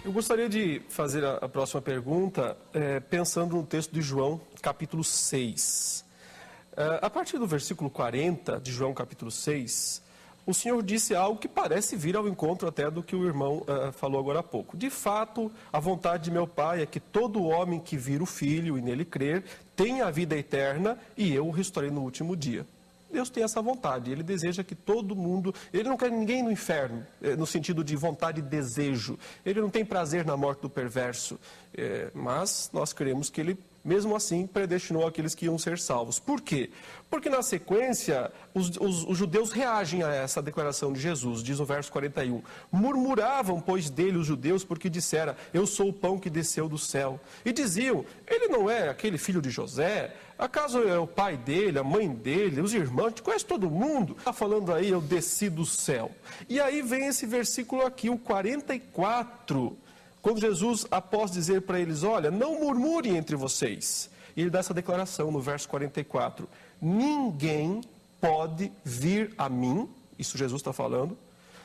Eu gostaria de fazer a próxima pergunta pensando no texto de João, capítulo 6. A partir do versículo 40 de João, capítulo 6, o Senhor disse algo que parece vir ao encontro até do que o irmão falou agora há pouco. De fato, a vontade de meu Pai é que todo homem que vir o Filho e nele crer tenha a vida eterna e eu o restaurei no último dia. Deus tem essa vontade, Ele deseja que todo mundo... Ele não quer ninguém no inferno, no sentido de vontade e desejo. Ele não tem prazer na morte do perverso, mas nós cremos que Ele, mesmo assim, predestinou aqueles que iam ser salvos. Por quê? Porque na sequência, os judeus reagem a essa declaração de Jesus, diz o verso 41. Murmuravam, pois, dele os judeus, porque dissera, eu sou o pão que desceu do céu. E diziam, ele não é aquele filho de José? Acaso é o pai dele, a mãe dele, os irmãos? A gente conhece todo mundo. Está falando aí, eu desci do céu. E aí vem esse versículo aqui, o 44, quando Jesus, após dizer para eles, olha, não murmurem entre vocês. E ele dá essa declaração no verso 44. Ninguém pode vir a mim, isso Jesus está falando,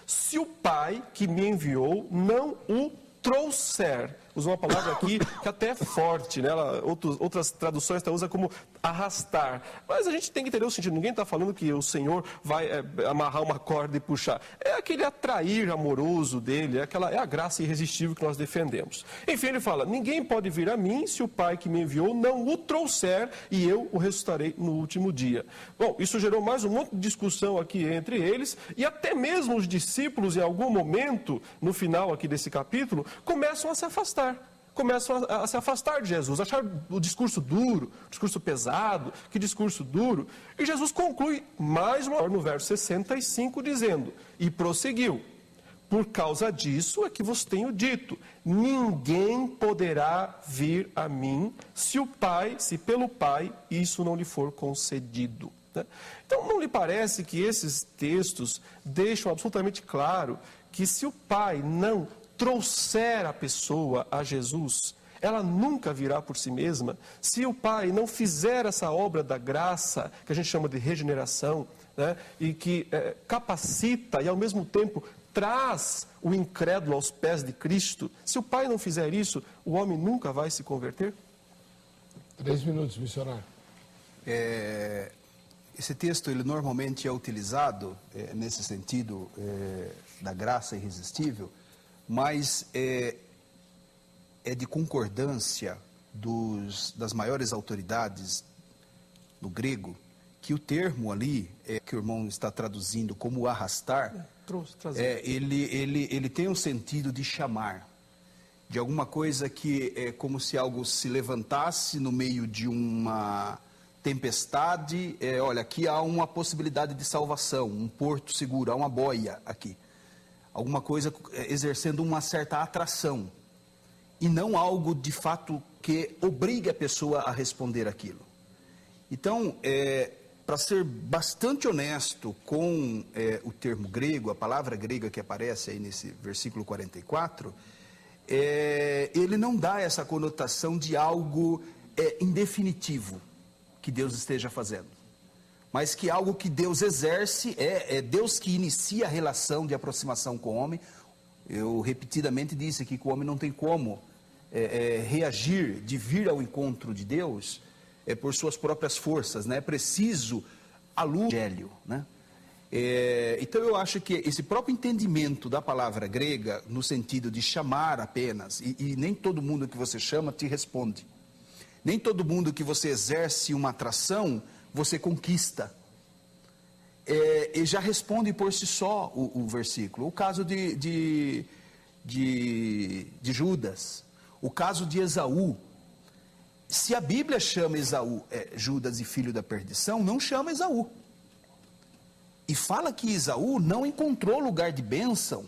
se o Pai que me enviou não o trouxer. Usa uma palavra aqui que até é forte, né? Outras traduções até usa como arrastar. Mas a gente tem que entender o sentido. Ninguém está falando que o Senhor vai amarrar uma corda e puxar. É aquele atrair amoroso dele, é a graça irresistível que nós defendemos. Enfim, ele fala, ninguém pode vir a mim se o Pai que me enviou não o trouxer e eu o ressuscitarei no último dia. Bom, isso gerou mais um monte de discussão aqui entre eles e até mesmo os discípulos, em algum momento, no final aqui desse capítulo, começam a se afastar. Começam a se afastar de Jesus, achar o discurso duro, o discurso pesado, que discurso duro. E Jesus conclui mais uma vez no verso 65, dizendo, e prosseguiu, por causa disso é que vos tenho dito, ninguém poderá vir a mim se pelo Pai isso não lhe for concedido. Então, não lhe parece que esses textos deixam absolutamente claro que se o Pai não trouxer a pessoa a Jesus, ela nunca virá por si mesma. Se o Pai não fizer essa obra da graça, que a gente chama de regeneração, né, e que capacita e ao mesmo tempo traz o incrédulo aos pés de Cristo, se o Pai não fizer isso, o homem nunca vai se converter? 3 minutos, missionário. Esse texto, ele normalmente é utilizado nesse sentido da graça irresistível, mas é de concordância das maiores autoridades no grego, que o termo ali, que o irmão está traduzindo como arrastar, ele tem um sentido de chamar, de alguma coisa que é como se algo se levantasse no meio de uma tempestade, olha, aqui há uma possibilidade de salvação, um porto seguro, há uma boia aqui. Alguma coisa exercendo uma certa atração, e não algo de fato que obrigue a pessoa a responder aquilo. Então, para ser bastante honesto com o termo grego, a palavra grega que aparece aí nesse versículo 44, ele não dá essa conotação de algo indefinitivo que Deus esteja fazendo. Mas que algo que Deus exerce, é Deus que inicia a relação de aproximação com o homem. Eu repetidamente disse aqui que o homem não tem como reagir, de vir ao encontro de Deus, por suas próprias forças, né? É preciso a luz do evangelho, né? Então eu acho que esse próprio entendimento da palavra grega, no sentido de chamar apenas, e nem todo mundo que você chama te responde. Nem todo mundo que você exerce uma atração, você conquista. E já responde por si só o versículo. O caso de Judas, o caso de Esaú. Se a Bíblia chama Esaú Judas e filho da perdição, não chama Esaú. E fala que Esaú não encontrou lugar de bênção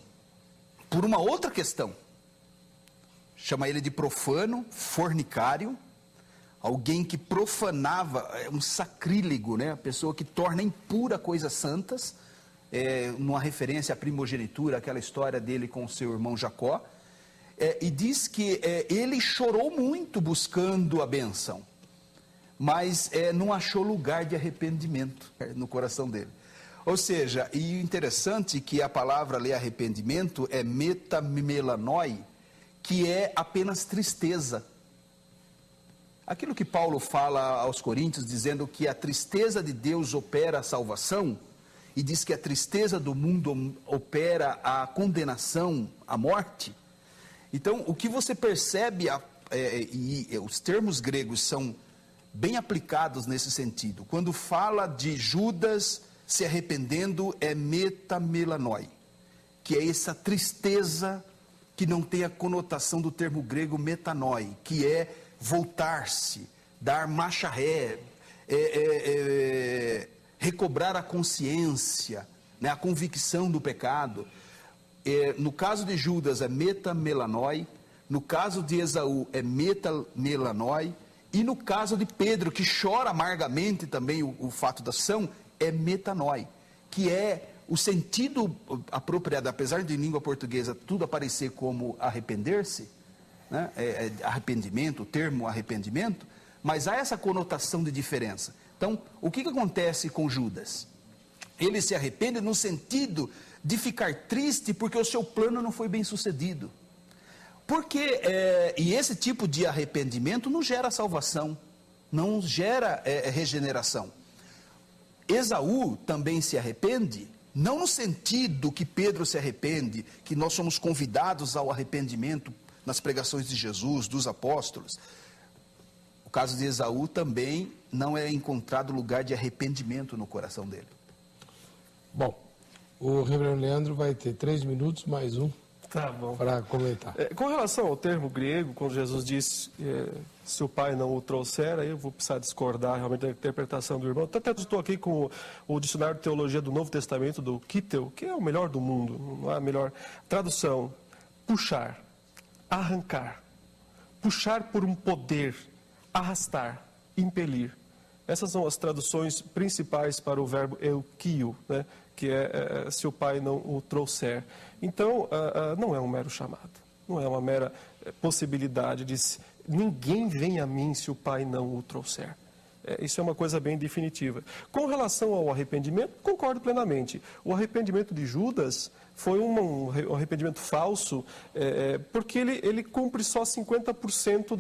por uma outra questão. Chama ele de profano, fornicário, alguém que profanava, um sacrílego, né? A pessoa que torna impura coisas santas, numa referência à primogenitura, aquela história dele com seu irmão Jacó, e diz que ele chorou muito buscando a bênção, mas não achou lugar de arrependimento no coração dele. Ou seja, e o interessante é que a palavra ali, arrependimento, é metamelanoi, que é apenas tristeza. Aquilo que Paulo fala aos Coríntios, dizendo que a tristeza de Deus opera a salvação, e diz que a tristeza do mundo opera a condenação, a morte. Então, o que você percebe, e os termos gregos são bem aplicados nesse sentido. Quando fala de Judas se arrependendo, é metamelanoi, que é essa tristeza que não tem a conotação do termo grego metanoi, que é voltar-se, dar marcha ré, recobrar a consciência, né, a convicção do pecado. No caso de Judas é metamelanoi, no caso de Esaú é metamelanoi, e no caso de Pedro, que chora amargamente também o fato da ação, é metanoi, que é o sentido apropriado, apesar de em língua portuguesa tudo aparecer como arrepender-se, né? Arrependimento, o termo arrependimento, mas há essa conotação de diferença. Então, o que acontece com Judas? Ele se arrepende no sentido de ficar triste porque o seu plano não foi bem sucedido. Porque, e esse tipo de arrependimento não gera salvação, não gera regeneração. Esaú também se arrepende, não no sentido que Pedro se arrepende, que nós somos convidados ao arrependimento nas pregações de Jesus, dos apóstolos. O caso de Esaú também não é encontrado lugar de arrependimento no coração dele. Bom, o reverendo Leandro vai ter 3 minutos mais um para comentar. Com relação ao termo grego, quando Jesus diz se o Pai não o trouxer, aí eu vou precisar discordar realmente da interpretação do irmão. Até estou aqui com o dicionário de teologia do Novo Testamento, do Kittel, que é o melhor do mundo, não é a melhor tradução. Puxar, arrancar, puxar por um poder, arrastar, impelir. Essas são as traduções principais para o verbo eukio, né? Que é se o Pai não o trouxer. Então, não é um mero chamado, não é uma mera possibilidade de ninguém vem a mim se o Pai não o trouxer. Isso é uma coisa bem definitiva. Com relação ao arrependimento, concordo plenamente. O arrependimento de Judas foi um arrependimento falso, porque ele cumpre só 50%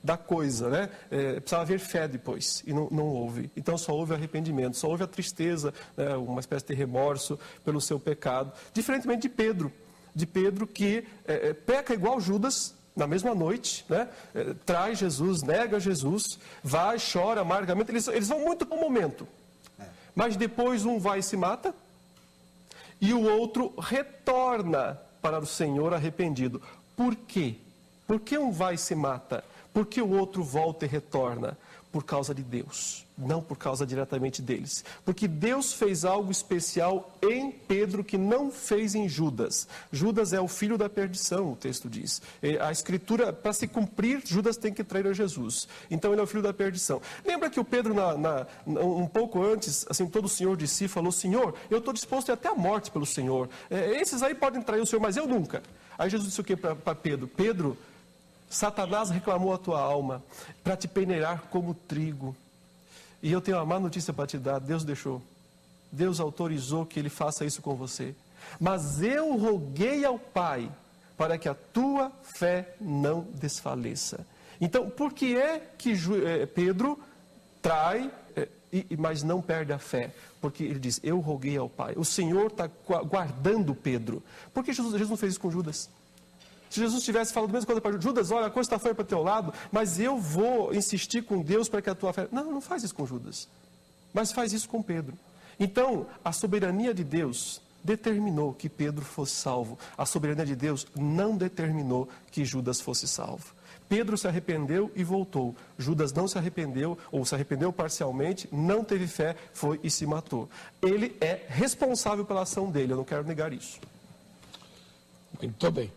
da coisa, né? Precisava haver fé depois, e não houve. Então só houve arrependimento, só houve a tristeza, né? Uma espécie de remorso pelo seu pecado. Diferentemente de Pedro que peca igual Judas, na mesma noite, né? Traz Jesus, nega Jesus, vai, chora amargamente, eles vão muito para o momento. Mas depois um vai e se mata, e o outro retorna para o Senhor arrependido. Por quê? Por que um vai e se mata? Por que o outro volta e retorna? Por causa de Deus, não por causa diretamente deles. Porque Deus fez algo especial em Pedro que não fez em Judas. Judas é o filho da perdição, o texto diz. A Escritura, para se cumprir, Judas tem que trair a Jesus. Então ele é o filho da perdição. Lembra que o Pedro, um pouco antes, assim, todo o Senhor de si, falou: Senhor, eu estou disposto a ir até a morte pelo Senhor. Esses aí podem trair o Senhor, mas eu nunca. Aí Jesus disse o que para Pedro? Pedro, Satanás reclamou a tua alma para te peneirar como trigo. E eu tenho uma má notícia para te dar: Deus deixou. Deus autorizou que ele faça isso com você. Mas eu roguei ao Pai para que a tua fé não desfaleça. Então, por que é que Pedro trai, mas não perde a fé? Porque ele diz: eu roguei ao Pai. O Senhor está guardando Pedro. Por que Jesus não fez isso com Judas? Se Jesus tivesse falado a mesma coisa para Judas: olha, a coisa está feia para o teu lado, mas eu vou insistir com Deus para que a tua fé... Não faz isso com Judas, mas faz isso com Pedro. Então, a soberania de Deus determinou que Pedro fosse salvo. A soberania de Deus não determinou que Judas fosse salvo. Pedro se arrependeu e voltou. Judas não se arrependeu, ou se arrependeu parcialmente, não teve fé, foi e se matou. Ele é responsável pela ação dele, eu não quero negar isso. Muito bem.